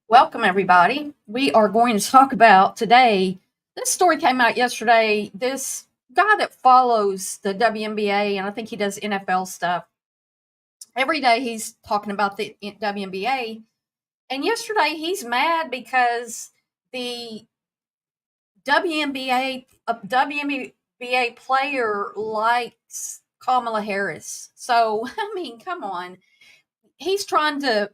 Welcome, everybody. We are going to talk about today. This story came out yesterday. This guy that follows the WNBA, and I think he does NFL stuff, every day he's talking about the WNBA. And yesterday he's mad because the WNBA player likes Kamala Harris. So, I mean, come on. He's trying to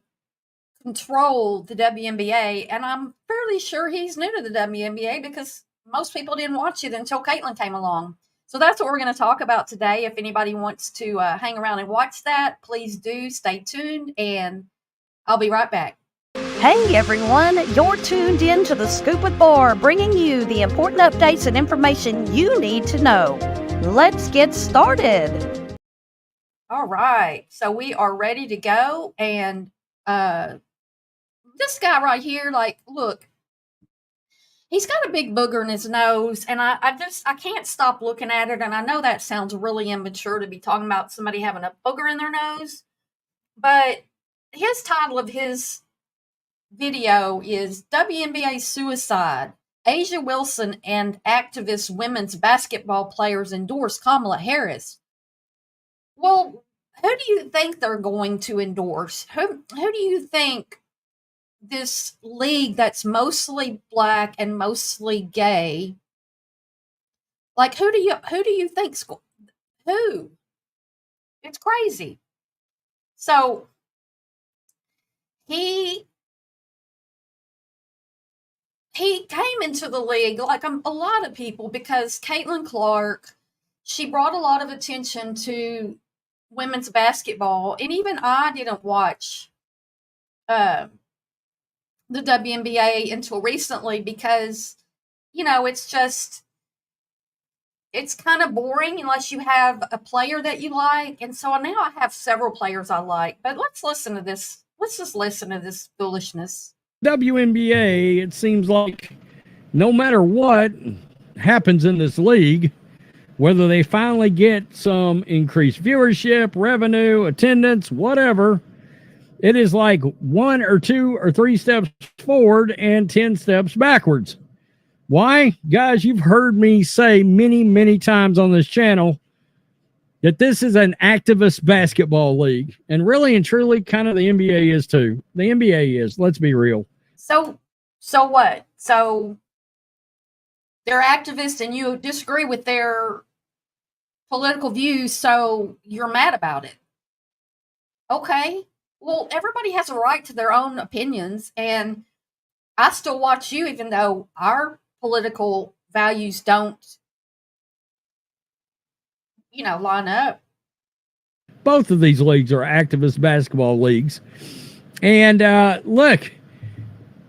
control the WNBA, and I'm fairly sure he's new to the WNBA because most people didn't watch it until Caitlin came along. So that's what we're going to talk about today. If anybody wants to hang around and watch that, please do. Stay tuned, and I'll be right back. Hey everyone, you're tuned in to The Scoop with Barb, bringing you the important updates and information you need to know. Let's get started. All right, so we are ready to go, and this guy right here, like, look, he's got a big booger in his nose, and I can't stop looking at it, and I know that sounds really immature to be talking about somebody having a booger in their nose, but his title of his video is WNBA Suicide. A'ja Wilson and activist women's basketball players endorse Kamala Harris. Well, who do you think they're going to endorse? Who do you think this league that's mostly black and mostly gay, like who do you think's who? It's crazy. So he came into the league like a lot of people because Caitlin Clark, she brought a lot of attention to women's basketball, and even I didn't watch the WNBA until recently because, it's kind of boring unless you have a player that you like. And so now I have several players I like, but let's listen to this. Let's just listen to this foolishness. WNBA, it seems like no matter what happens in this league, whether they finally get some increased viewership, revenue, attendance, whatever, it is like 1 or 2 or 3 steps forward and 10 steps backwards. Why? Guys, you've heard me say many, many times on this channel that this is an activist basketball league. And really and truly, kind of the NBA is too. The NBA is. Let's be real. So what? So they're activists and you disagree with their political views, so you're mad about it. Okay. Well, everybody has a right to their own opinions, and I still watch you even though our political values don't, line up. Both of these leagues are activist basketball leagues. And look,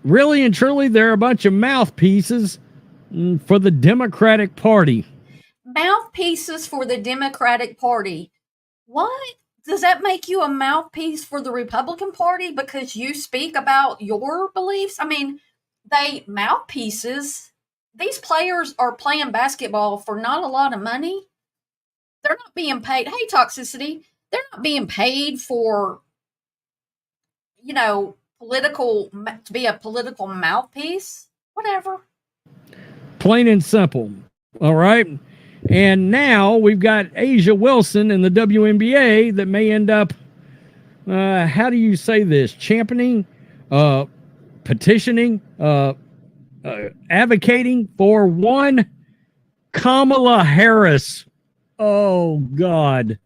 really and truly, they're a bunch of mouthpieces for the Democratic Party. Mouthpieces for the Democratic Party. What? Does that make you a mouthpiece for the Republican Party because you speak about your beliefs? I mean, mouthpieces. These players are playing basketball for not a lot of money. They're not being paid. Hey, toxicity. They're not being paid for, to be a political mouthpiece. Whatever. Plain and simple. All right. And now we've got A'ja Wilson in the WNBA that may end up, how do you say this? Championing, petitioning, advocating for one Kamala Harris. Oh, God.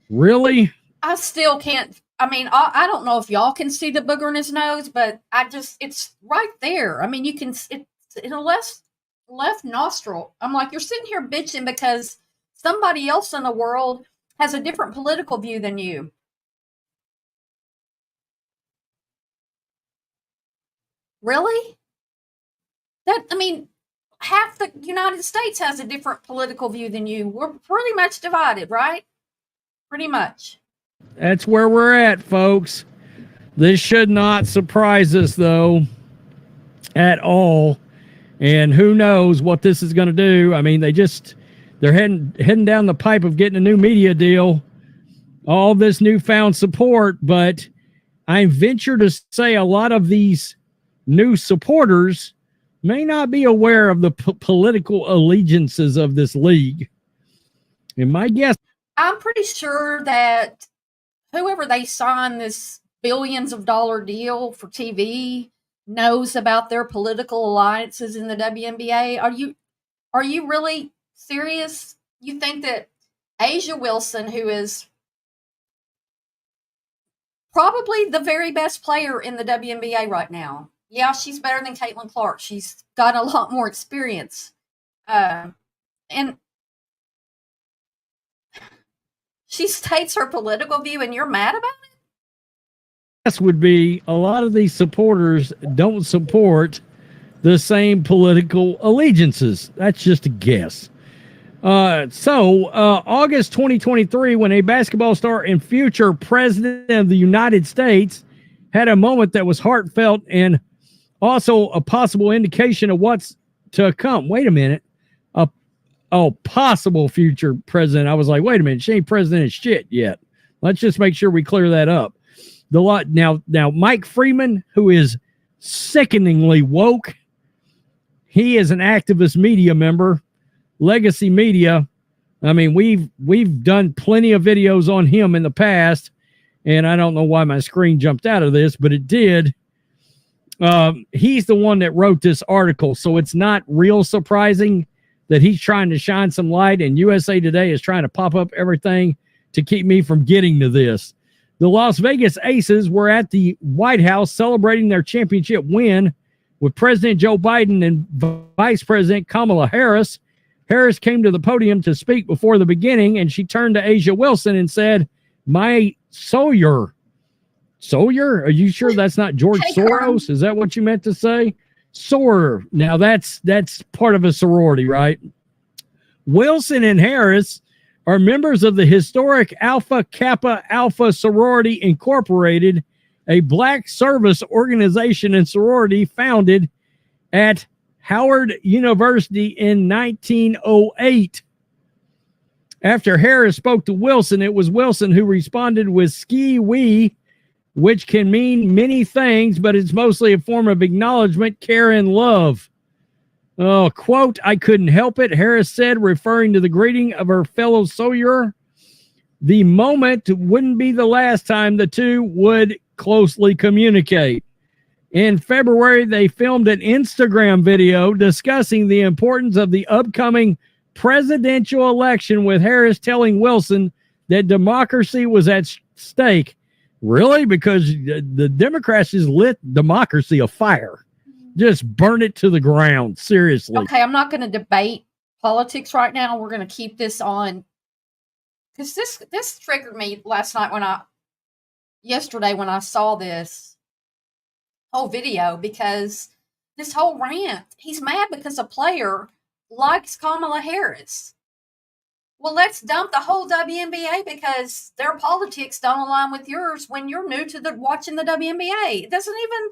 Really? I still can't. I mean, I don't know if y'all can see the booger in his nose, but it's right there. I mean, you can, it's in a left nostril. I'm like, you're sitting here bitching because somebody else in the world has a different political view than you. Really? Half the United States has a different political view than you. We're pretty much divided, right? Pretty much. That's where we're at, folks. This should not surprise us, though, at all. And who knows what this is going to do. I mean, they're heading down the pipe of getting a new media deal, all this newfound support. But I venture to say a lot of these new supporters may not be aware of the political allegiances of this league. And my guess, I'm pretty sure that whoever they sign this billions of dollar deal for TV knows about their political alliances in the WNBA. Are you really serious? You think that Asia Wilson, who is probably the very best player in the WNBA right now, yeah, she's better than Caitlin Clark. She's got a lot more experience. And she states her political view, and you're mad about it? guess would be a lot of these supporters don't support the same political allegiances. That's just a guess. August 2023, when a basketball star and future president of the United States had a moment that was heartfelt and also a possible indication of what's to come. Wait a minute. Possible future president. I was like, wait a minute. She ain't president of shit yet. Let's just make sure we clear that up. Now, Mike Freeman, who is sickeningly woke, he is an activist media member, Legacy Media. I mean, we've done plenty of videos on him in the past, and I don't know why my screen jumped out of this, but it did. He's the one that wrote this article, so it's not real surprising that he's trying to shine some light, and USA Today is trying to pop up everything to keep me from getting to this. The Las Vegas Aces were at the White House celebrating their championship win with President Joe Biden and Vice President Kamala Harris. Harris came to the podium to speak before the beginning, and she turned to Asia Wilson and said, "My Sawyer." Sawyer? Are you sure that's not George Soros? Is that what you meant to say? Sawyer. Now that's part of a sorority, right? Wilson and Harris are members of the historic Alpha Kappa Alpha Sorority Incorporated, a black service organization and sorority founded at Howard University in 1908. After Harris spoke to Wilson, it was Wilson who responded with "ski wee," which can mean many things, but it's mostly a form of acknowledgement, care, and love. Quote, "I couldn't help it," Harris said, referring to the greeting of her fellow Sawyer. The moment wouldn't be the last time the two would closely communicate. In February, they filmed an Instagram video discussing the importance of the upcoming presidential election, with Harris telling Wilson that democracy was at stake. Really? Because the Democrats just lit democracy afire. Just burn it to the ground. Seriously. Okay, I'm not going to debate politics right now. We're going to keep this on, because this triggered me last night yesterday when I saw this whole video, because this whole rant, he's mad because a player likes Kamala Harris. Well, let's dump the whole WNBA because their politics don't align with yours when you're new to watching the WNBA. It doesn't even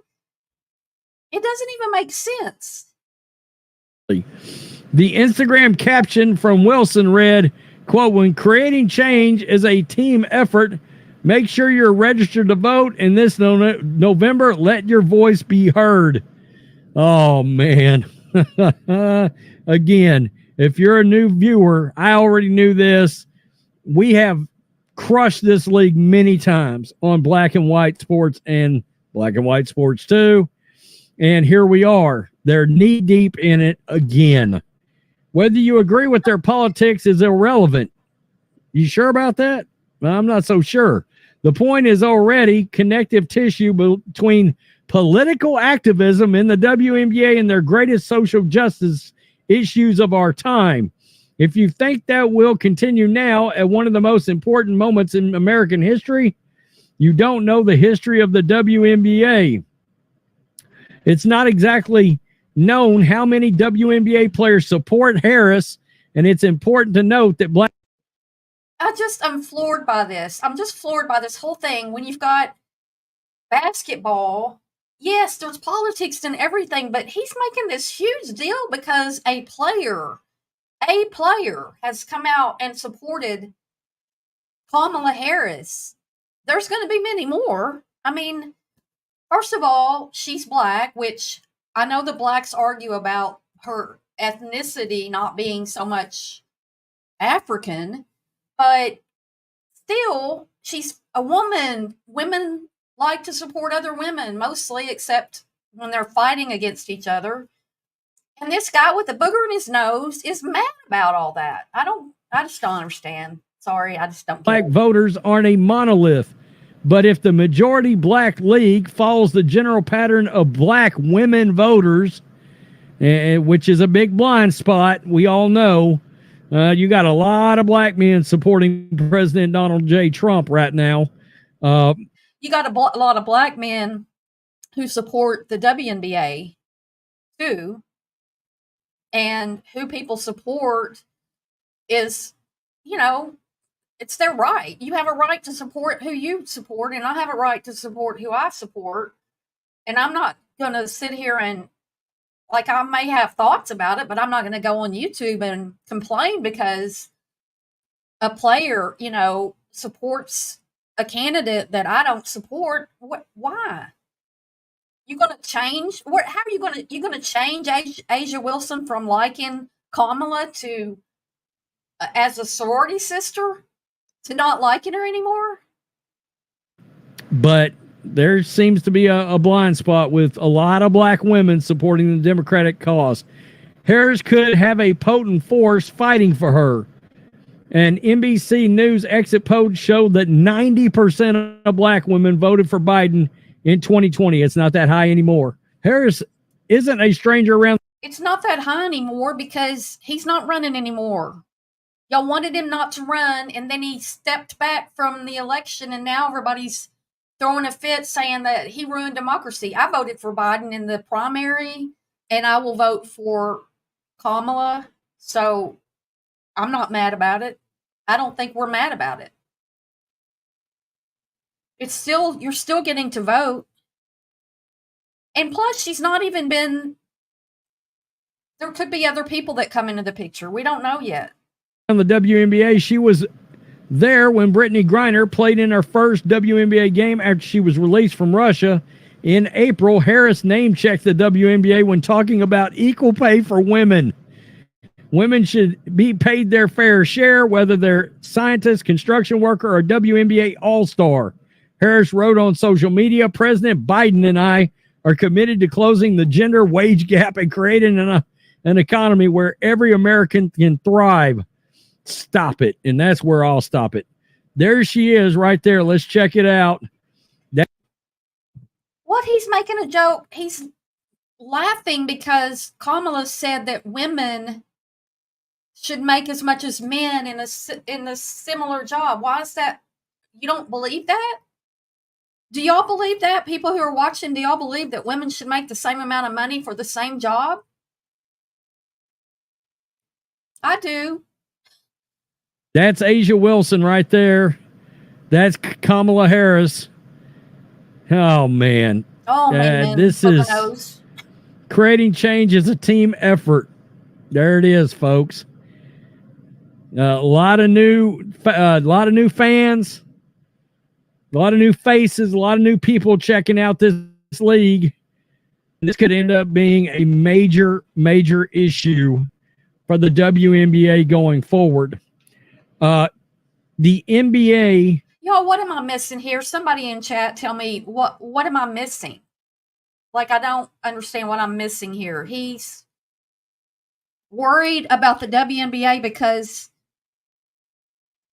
make sense. The Instagram caption from Wilson read, quote, "When creating change is a team effort, make sure you're registered to vote, and this November, let your voice be heard." Oh, man. Again, if you're a new viewer, I already knew this. We have crushed this league many times on Black and White Sports and Black and White Sports 2. And here we are. They're knee deep in it again. Whether you agree with their politics is irrelevant. You sure about that? Well, I'm not so sure. The point is already connective tissue between political activism in the WNBA and their greatest social justice issues of our time. If you think that will continue now at one of the most important moments in American history, you don't know the history of the WNBA. It's not exactly known how many WNBA players support Harris, and it's important to note that I'm floored by this. I'm just floored by this whole thing. When you've got basketball, yes, there's politics and everything, but he's making this huge deal because a player has come out and supported Kamala Harris. There's going to be many more. I mean, First of all, she's black, which I know the blacks argue about her ethnicity not being so much African, but still, she's a woman. Women like to support other women, mostly, except when they're fighting against each other. And this guy with the booger in his nose is mad about all that. I just don't understand. Sorry, I just don't get Black it. voters aren't a monolith, but if the majority black league follows the general pattern of black women voters, which is a big blind spot, we all know, you got a lot of black men supporting President Donald J. Trump right now. You got a lot of black men who support the WNBA too, and who people support is, you know, it's their right. You have a right to support who you support, and I have a right to support who I support. And I'm not going to sit here and, like, I may have thoughts about it, but I'm not going to go on YouTube and complain because a player, supports a candidate that I don't support. Why? You going to change? How are you going to change Asia Wilson from liking Kamala to as a sorority sister to not liking her anymore? But there seems to be a blind spot with a lot of black women supporting the Democratic cause. Harris could have a potent force fighting for her. An NBC News exit poll showed that 90% of black women voted for Biden in 2020. It's not that high anymore. Harris isn't a stranger around. It's not that high anymore because he's not running anymore. Y'all wanted him not to run, and then he stepped back from the election, and now everybody's throwing a fit saying that he ruined democracy. I voted for Biden in the primary, and I will vote for Kamala. So I'm not mad about it. I don't think we're mad about it. You're still getting to vote. And plus, she's not even been, there could be other people that come into the picture. We don't know yet. On the WNBA, she was there when Brittany Griner played in her first WNBA game after she was released from Russia in April. Harris name-checked the WNBA when talking about equal pay for women. Women should be paid their fair share, whether they're scientist, construction worker, or WNBA all-star. Harris wrote on social media, President Biden and I are committed to closing the gender wage gap and creating an economy where every American can thrive. Stop it. And that's where I'll stop it. There she is right there. Let's check it out. What? He's making a joke. He's laughing because Kamala said that women should make as much as men in a similar job. Why is that? You don't believe that? Do y'all believe that? People who are watching, do y'all believe that women should make the same amount of money for the same job? I do. That's Asia Wilson right there. That's Kamala Harris. Oh, man. Oh, man. This is creating change is a team effort. There it is, folks. A lot of new fans, a lot of new faces, a lot of new people checking out this league. This could end up being a major, major issue for the WNBA going forward. The NBA. Y'all, what am I missing here? Somebody in chat tell me what am I missing? Like, I don't understand what I'm missing here. He's worried about the WNBA because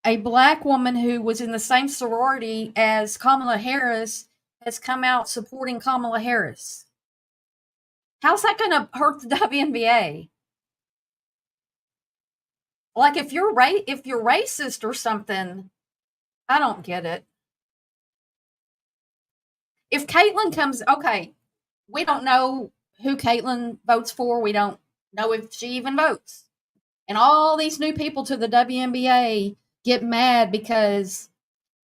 a black woman who was in the same sorority as Kamala Harris has come out supporting Kamala Harris. How's that going to hurt the WNBA? Like, if you're racist or something, I don't get it. If Caitlyn comes, okay, we don't know who Caitlyn votes for. We don't know if she even votes. And all these new people to the WNBA get mad because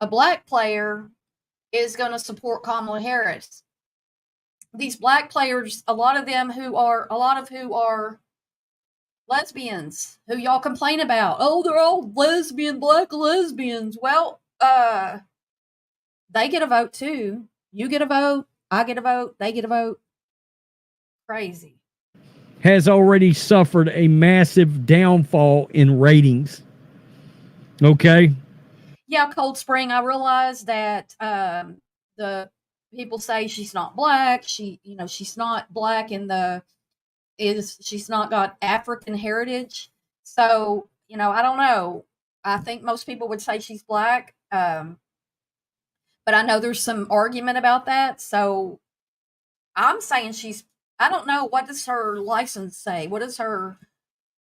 a black player is going to support Kamala Harris. These black players, a lot of who are lesbians, who y'all complain about. Oh, they're all black lesbians. Well, they get a vote too. You get a vote. I get a vote, they get a vote. Crazy. Has already suffered a massive downfall in ratings. Okay. Yeah, Cold Spring, I realize that the people say she's not black. She's not black she's not got African heritage. So, I don't know. I think most people would say she's black. But I know there's some argument about that. So I'm saying I don't know. What does her license say? What does her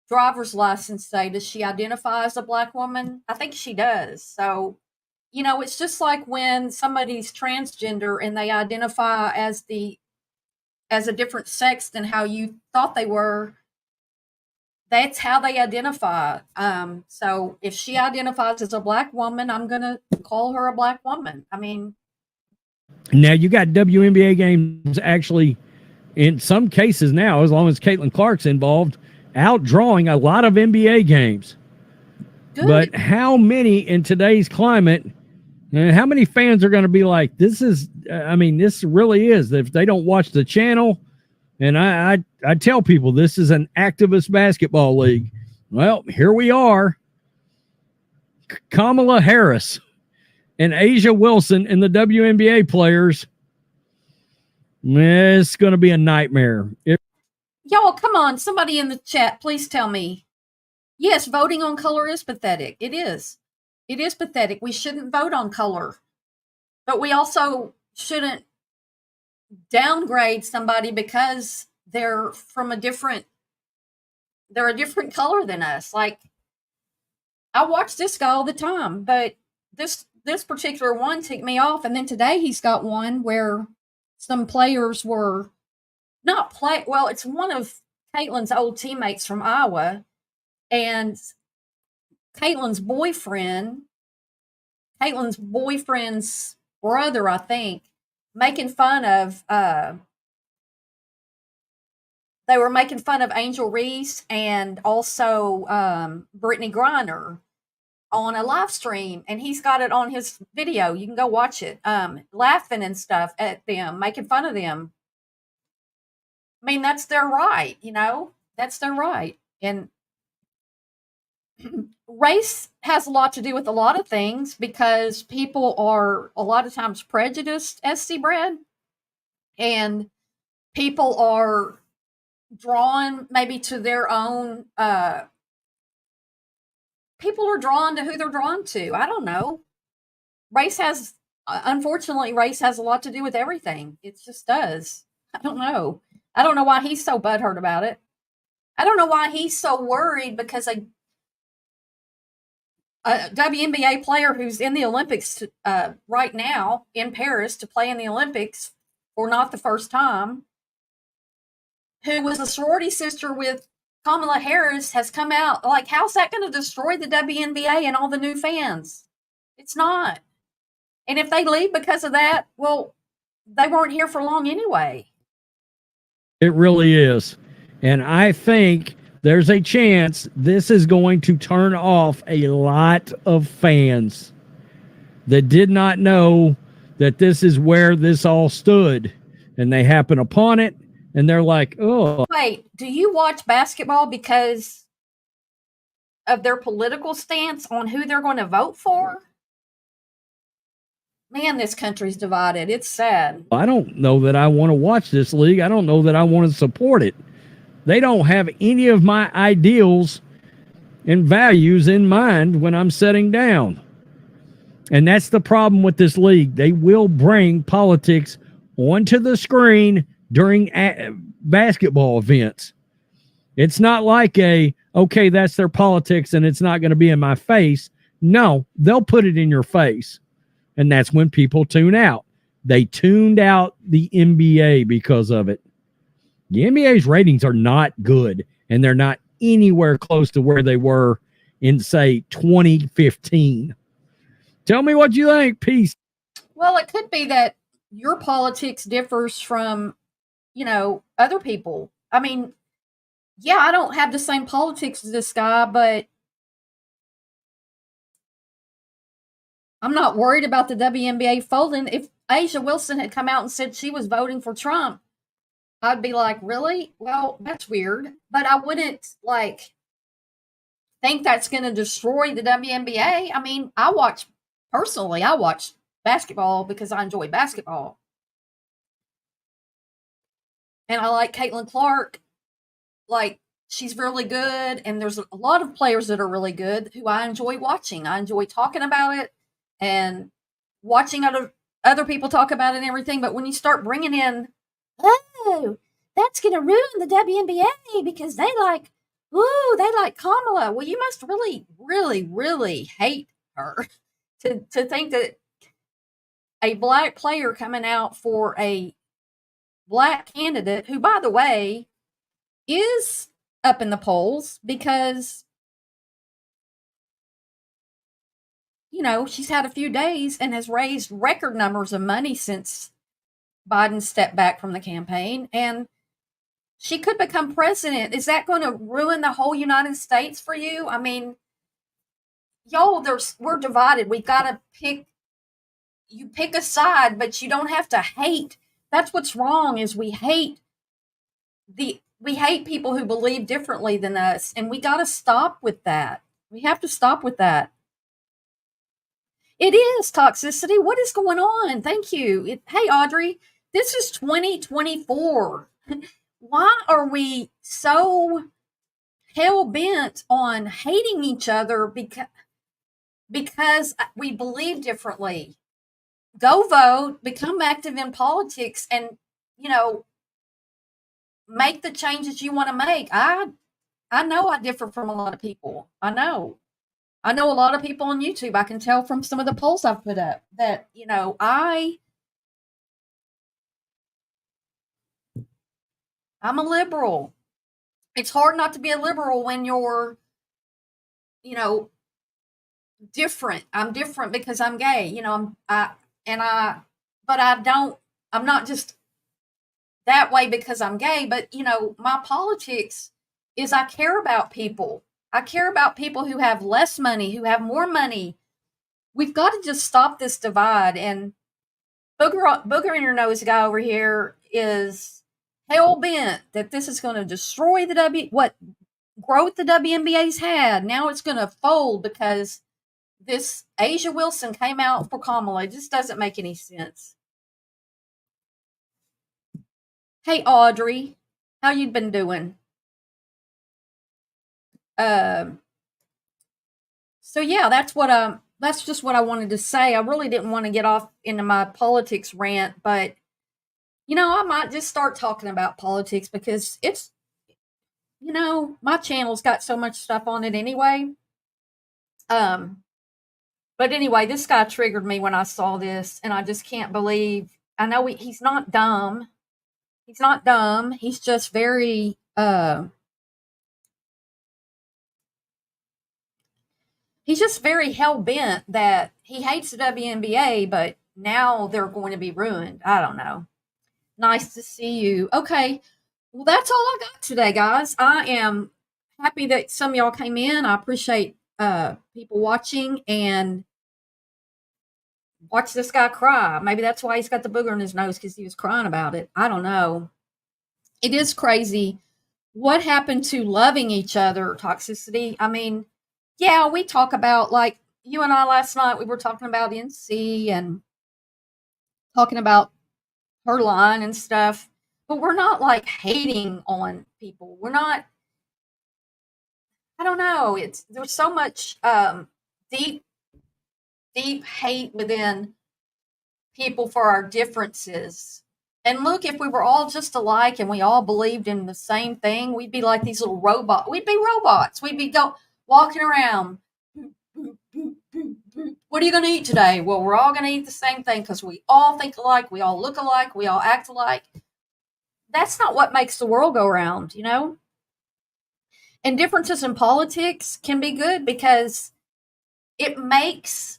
driver's license say? Does she identify as a black woman? I think she does. So, it's just like when somebody's transgender and they identify as a different sex than how you thought they were. That's how they identify. So if she identifies as a black woman, I'm gonna call her a black woman. I mean, now you got WNBA games actually, in some cases now, as long as Caitlin Clark's involved, outdrawing a lot of NBA games. good. But how many in today's climate, and how many fans are going to be like, this really is, if they don't watch the channel. And I tell people this is an activist basketball league. Well, here we are. Kamala Harris and Asia Wilson and the WNBA players. It's going to be a nightmare. Y'all, come on. Somebody in the chat, please tell me. Yes, voting on color is pathetic. It is. It is pathetic. We shouldn't vote on color. But we also shouldn't downgrade somebody because they're a different color than us. Like, I watch this guy all the time, but this particular one ticked me off. And then today he's got one where some players were not play. Well, it's one of Caitlin's old teammates from Iowa, and Caitlin's boyfriend's brother, I think, making fun of they were making fun of Angel Reese and also Brittany Griner on a live stream, and he's got it on his video. You can go watch it, laughing and stuff at them, making fun of them. I mean, that's their right, that's their right. And race has a lot to do with a lot of things because people are a lot of times prejudiced, SC Brad, and people are drawn maybe to their own people are drawn to who they're drawn to. I don't know. Unfortunately, race has a lot to do with everything. It just does. I don't know. I don't know why he's so butthurt about it. I don't know why he's so worried because a WNBA player who's in the Olympics right now in Paris to play in the Olympics for not the first time, who was a sorority sister with Kamala Harris, has come out. Like, how's that going to destroy the WNBA and all the new fans? It's not. And if they leave because of that, well, they weren't here for long anyway. It really is. And I think there's a chance this is going to turn off a lot of fans that did not know that this is where this all stood. And they happen upon it, and they're like, oh. Wait, do you watch basketball because of their political stance on who they're going to vote for? Man, this country's divided. It's sad. I don't know that I want to watch this league. I don't know that I want to support it. They don't have any of my ideals and values in mind when I'm sitting down. And that's the problem with this league. They will bring politics onto the screen during basketball events. It's not like okay, that's their politics and it's not going to be in my face. No, they'll put it in your face. And that's when people tune out. They tuned out the NBA because of it. The NBA's ratings are not good, and they're not anywhere close to where they were in, say, 2015. Tell me what you think. Peace. Well, it could be that your politics differs from, other people. I mean, yeah, I don't have the same politics as this guy, but I'm not worried about the WNBA folding. Asia Wilson had come out and said she was voting for Trump, I'd be like, really? Well, that's weird. But I wouldn't like think that's going to destroy the WNBA. I mean, I watch basketball because I enjoy basketball. And I like Caitlin Clark. Like, she's really good. And there's a lot of players that are really good who I enjoy watching. I enjoy talking about it and watching other people talk about it and everything. But when you start bringing in, oh, that's going to ruin the WNBA because they like Kamala. Well, you must really, really, really hate her to think that a black player coming out for a black candidate, who, by the way, is up in the polls because, she's had a few days and has raised record numbers of money since Biden stepped back from the campaign, and she could become president. Is that going to ruin the whole United States for you? I mean, y'all, we're divided. We got to pick a side, but you don't have to hate. That's what's wrong is we hate people who believe differently than us, and we got to stop with that. We have to stop with that. It is toxicity. What is going on? Thank you. Hey, Audrey, this is 2024. Why are we so hell-bent on hating each other because we believe differently? Go vote, become active in politics, and, make the changes you want to make. I know I differ from a lot of people. I know a lot of people on YouTube. I can tell from some of the polls I've put up that, I'm a liberal. It's hard not to be a liberal when you're, different. I'm different because I'm gay. I'm not just that way because I'm gay, but, my politics is I care about people. I care about people who have less money, who have more money. We've got to just stop this divide. And Booger in your nose guy over here is hell bent that this is going to destroy what growth the WNBA's had. Now it's going to fold because this Asia Wilson came out for Kamala. It just doesn't make any sense. Hey, Audrey, how you been doing? So yeah, that's just what I wanted to say. I really didn't want to get off into my politics rant, but I might just start talking about politics because it's, my channel's got so much stuff on it anyway. But anyway, this guy triggered me when I saw this, and I just can't believe. I know he's not dumb. He's not dumb. He's just very hell-bent that he hates the WNBA, but now they're going to be ruined. I don't know. Nice to see you. Okay. Well, that's all I got today, guys. I am happy that some of y'all came in. I appreciate people watching, and watch this guy cry. Maybe that's why he's got the booger in his nose, because he was crying about it. I don't know. It is crazy. What happened to loving each other, toxicity? I mean, yeah, we talk about, like, you and I last night, we were talking about NC and talking about her line and stuff, but we're not, like, hating on people. We're not, I don't know. There's so much deep hate within people for our differences. And look, if we were all just alike and we all believed in the same thing, we'd be like these little robots. We'd be robots. We'd be walking around. What are you going to eat today? Well, we're all going to eat the same thing because we all think alike. We all look alike. We all act alike. That's not what makes the world go round, And differences in politics can be good because it makes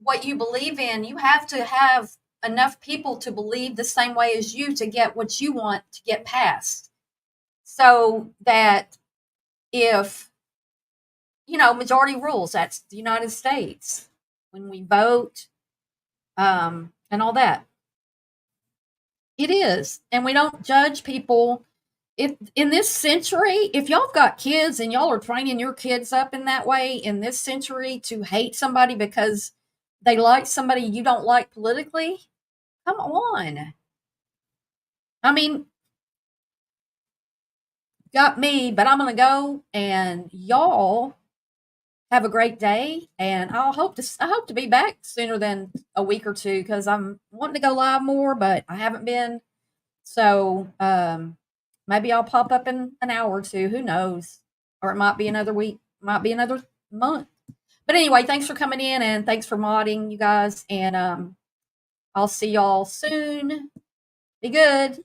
what you believe in. You have to have enough people to believe the same way as you to get what you want to get passed. So that if, majority rules, that's the United States. When we vote, and all that. It is. And we don't judge people. If in this century, if y'all have got kids and y'all are training your kids up in that way in this century to hate somebody because they like somebody you don't like politically, come on. I mean, got me, but I'm going to go, and y'all have a great day, and I hope to be back sooner than a week or two, because I'm wanting to go live more, but I haven't been. So maybe I'll pop up in an hour or two. Who knows? Or it might be another week, might be another month. But anyway, thanks for coming in, and thanks for modding, you guys. And I'll see y'all soon. Be good.